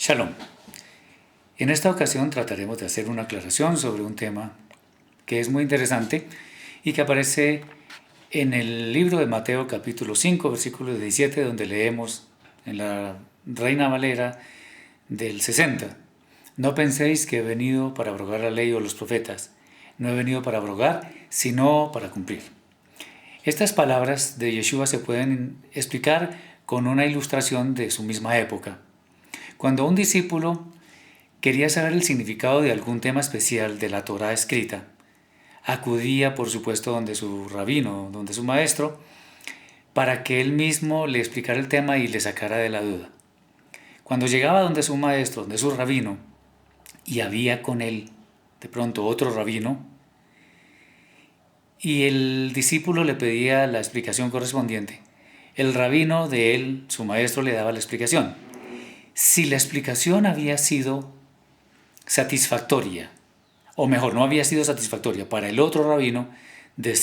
Shalom. En esta ocasión trataremos de hacer una aclaración sobre un tema que es muy interesante y que aparece en el libro de Mateo capítulo 5, versículo 17, donde leemos en la Reina Valera del 60. No penséis que he venido para abrogar la ley o los profetas. No he venido para abrogar, sino para cumplir. Estas palabras de Yeshua se pueden explicar con una ilustración de su misma época. Cuando un discípulo quería saber el significado de algún tema especial de la Torá escrita, acudía, por supuesto, donde su rabino, donde su maestro, para que él mismo le explicara el tema y le sacara de la duda. Cuando llegaba donde su maestro, donde su rabino, y había con él de pronto otro rabino, y el discípulo le pedía la explicación correspondiente, el rabino de él, su maestro, le daba la explicación. Si la explicación había sido satisfactoria, o mejor, no había sido satisfactoria para el otro rabino, le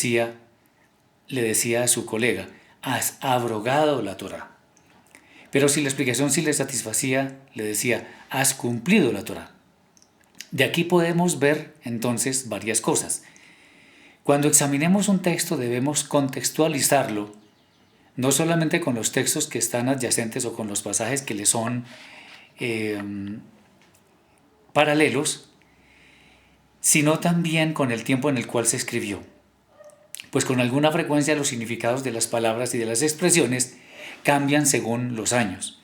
decía a su colega, has abrogado la Torá. Pero si la explicación sí le satisfacía, le decía, has cumplido la Torá. De aquí podemos ver entonces varias cosas. Cuando examinemos un texto debemos contextualizarlo, no solamente con los textos que están adyacentes o con los pasajes que le son paralelos, sino también con el tiempo en el cual se escribió. Pues con alguna frecuencia los significados de las palabras y de las expresiones cambian según los años.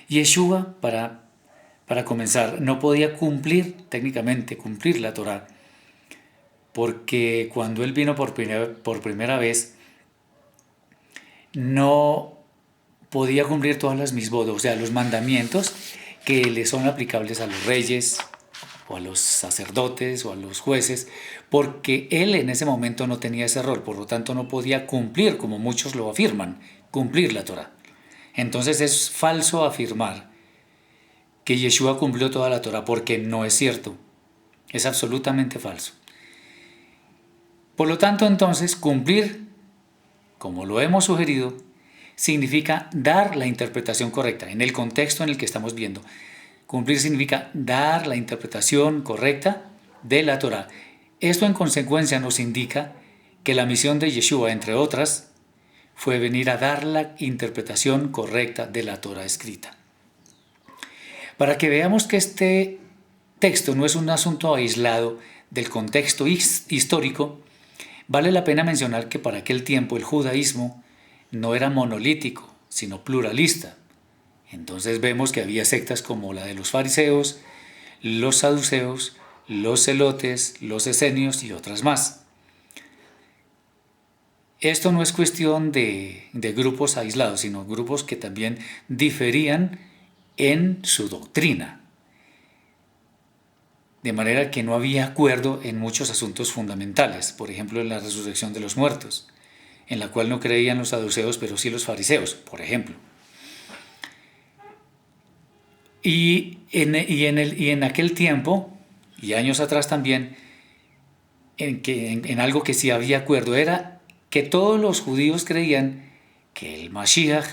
Yeshua, para comenzar, no podía técnicamente cumplir la Torá, porque cuando él vino por primera vez, no podía cumplir todas las misbot, o sea, los mandamientos que le son aplicables a los reyes, o a los sacerdotes, o a los jueces, porque él en ese momento no tenía ese rol, por lo tanto no podía cumplir, como muchos lo afirman, cumplir la Torá. Entonces es falso afirmar que Yeshua cumplió toda la Torá, porque no es cierto, es absolutamente falso. Por lo tanto, entonces, cumplir, como lo hemos sugerido, significa dar la interpretación correcta, en el contexto en el que estamos viendo. Cumplir significa dar la interpretación correcta de la Torá. Esto en consecuencia nos indica que la misión de Yeshua, entre otras, fue venir a dar la interpretación correcta de la Torá escrita. Para que veamos que este texto no es un asunto aislado del contexto histórico, vale la pena mencionar que para aquel tiempo el judaísmo no era monolítico, sino pluralista. Entonces vemos que había sectas como la de los fariseos, los saduceos, los celotes, los esenios y otras más. Esto no es cuestión de grupos aislados, sino grupos que también diferían en su doctrina. De manera que no había acuerdo en muchos asuntos fundamentales, por ejemplo en la resurrección de los muertos, en la cual no creían los saduceos, pero sí los fariseos, por ejemplo. Y en aquel tiempo, y años atrás también, en algo que sí había acuerdo, era que todos los judíos creían que el Mashiach,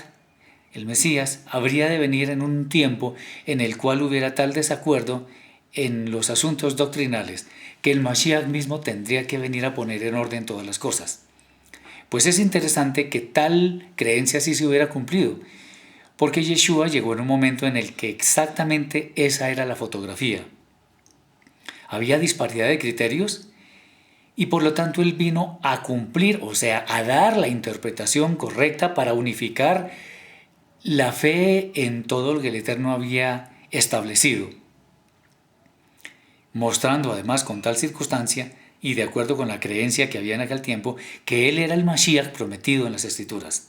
el Mesías, habría de venir en un tiempo en el cual hubiera tal desacuerdo en los asuntos doctrinales, que el Mashiach mismo tendría que venir a poner en orden todas las cosas. Pues es interesante que tal creencia sí se hubiera cumplido, porque Yeshua llegó en un momento en el que exactamente esa era la fotografía. Había disparidad de criterios y por lo tanto él vino a cumplir, o sea, a dar la interpretación correcta para unificar la fe en todo lo que el Eterno había establecido, mostrando además con tal circunstancia y de acuerdo con la creencia que había en aquel tiempo, que él era el Mashiach prometido en las Escrituras.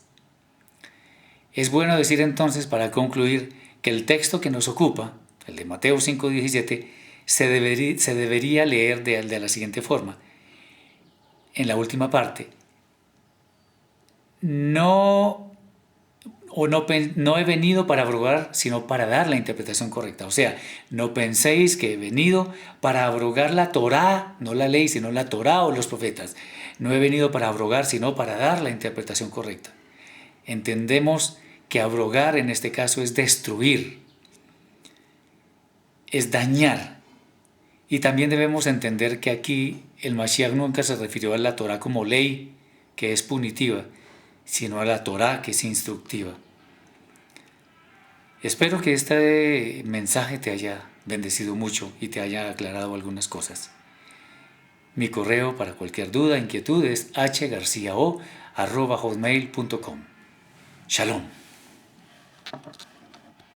Es bueno decir entonces, para concluir, que el texto que nos ocupa, el de Mateo 5:17, se debería leer de la siguiente forma. En la última parte, no he venido para abrogar, sino para dar la interpretación correcta. O sea, no penséis que he venido para abrogar la Torá, no la ley, sino la Torá o los profetas. No he venido para abrogar, sino para dar la interpretación correcta. Entendemos que abrogar en este caso es destruir. es dañar. Y también debemos entender que aquí el Mashiach nunca se refirió a la Torá como ley, que es punitiva, sino a la Torá, que es instructiva. Espero que este mensaje te haya bendecido mucho y te haya aclarado algunas cosas. Mi correo para cualquier duda, inquietud es hgarciao@hotmail.com. Shalom.